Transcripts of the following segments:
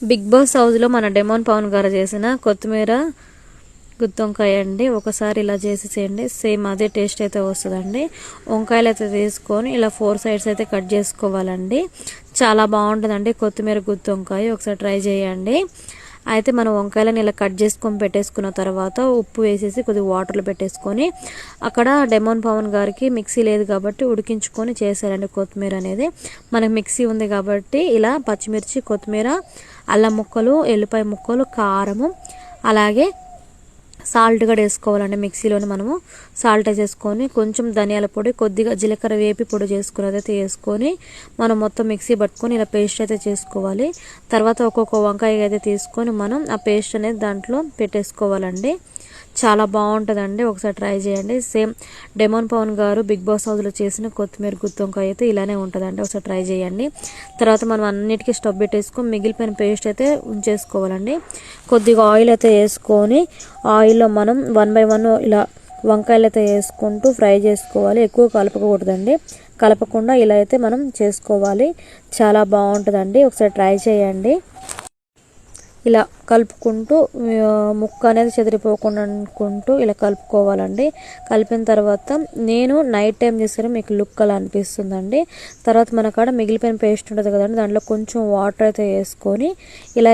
Big boss హౌస్లో మన demon Pawan గారు చేసిన కొత్తిమీర గుత్తొంకాయ అండి. ఒకసారి ఇలా చేసేసేయండి, సేమ్ అదే టేస్ట్ అయితే వస్తుందండి. వంకాయలు అయితే తీసుకొని ఇలా 4 సైడ్స్ అయితే కట్ చేసుకోవాలండి. చాలా బాగుంటుందండి కొత్తిమీర గుత్తొంకాయ, ఒకసారి ట్రై చేయండి. అయితే మనం వంకాయలను ఇలా కట్ చేసుకొని పెట్టేసుకున్న తర్వాత ఉప్పు వేసేసి కొద్దిగా వాటర్లో పెట్టేసుకొని, అక్కడ డెమోన్ పవన్ గారికి మిక్సీ లేదు కాబట్టి ఉడికించుకొని చేశారండి కొత్తిమీర అనేది. మనకు మిక్సీ ఉంది కాబట్టి ఇలా పచ్చిమిర్చి, కొత్తిమీర, అల్లం ముక్కలు, ఎల్లిపాయ ముక్కలు, కారము, అలాగే సాల్ట్ కూడా వేసుకోవాలండి. మిక్సీలోని మనము సాల్ట్ వేసేసుకొని కొంచెం ధనియాల పొడి, కొద్దిగా జీలకర్ర వేపి పొడి చేసుకుని అయితే వేసుకొని మనం మొత్తం మిక్సీ పట్టుకొని ఇలా పేస్ట్ అయితే చేసుకోవాలి. తర్వాత ఒక్కొక్క వంకాయ అయితే తీసుకొని మనం ఆ పేస్ట్ అనేది దాంట్లో పెట్టేసుకోవాలండి. చాలా బాగుంటుందండి, ఒకసారి ట్రై చేయండి. సేమ్ డెమోన్ పవన్ గారు బిగ్ బాస్ హౌస్లో చేసిన కొత్తిమీర గుత్తొంకాయ అయితే ఇలానే ఉంటుందండి, ఒకసారి ట్రై చేయండి. తర్వాత మనం అన్నిటికీ స్టవ్ పెట్టేసుకొని మిగిలిపోయిన పేస్ట్ అయితే ఉంచేసుకోవాలండి. కొద్దిగా ఆయిల్ అయితే వేసుకొని ఆయిల్లో మనం 1 by 1 ఇలా వంకాయలు అయితే వేసుకుంటూ ఫ్రై చేసుకోవాలి. ఎక్కువ కలపకూడదండి, కలపకుండా ఇలా అయితే మనం చేసుకోవాలి. చాలా బాగుంటుందండి, ఒకసారి ట్రై చేయండి. ఇలా కలుపుకుంటూ ముక్క అనేది చెదిరిపోకుండా అనుకుంటూ ఇలా కలుపుకోవాలండి. కలిపిన తర్వాత నేను నైట్ టైం చేస్తే మీకు లుక్ అలా అనిపిస్తుందండి. తర్వాత మన కాడ మిగిలిపోయిన పేస్ట్ ఉంటుంది కదండి, దాంట్లో కొంచెం వాటర్ అయితే వేసుకొని ఇలా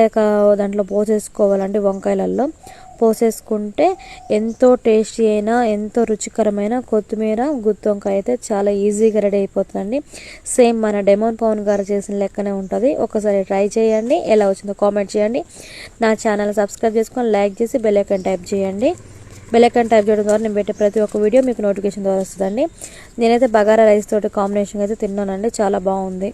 దాంట్లో పోసేసుకోవాలండి. వంకాయలలో పోసేసుకుంటే ఎంతో టేస్టీ అయినా ఎంతో రుచికరమైన కొత్తిమీర గుత్తొంకాయ అయితే చాలా ఈజీగా రెడీ అయిపోతుందండి. సేమ్ మన డెమోన్ పవన్ గారు చేసిన లెక్కనే ఉంటుంది. ఒకసారి ట్రై చేయండి, ఎలా వచ్చిందో కామెంట్ చేయండి. నా ఛానల్ సబ్స్క్రైబ్ చేసుకొని లైక్ చేసి బెల్ ఐకాన్ టైప్ చేయండి. బెల్ ఐకాన్ టైప్ చేయడం ద్వారా నేను పెట్టే ప్రతి ఒక్క వీడియో మీకు నోటిఫికేషన్ ద్వారా వస్తుందండి. నేనైతే బగారా రైస్ తోటి కాంబినేషన్ అయితే తిన్నానండి, చాలా బాగుంది.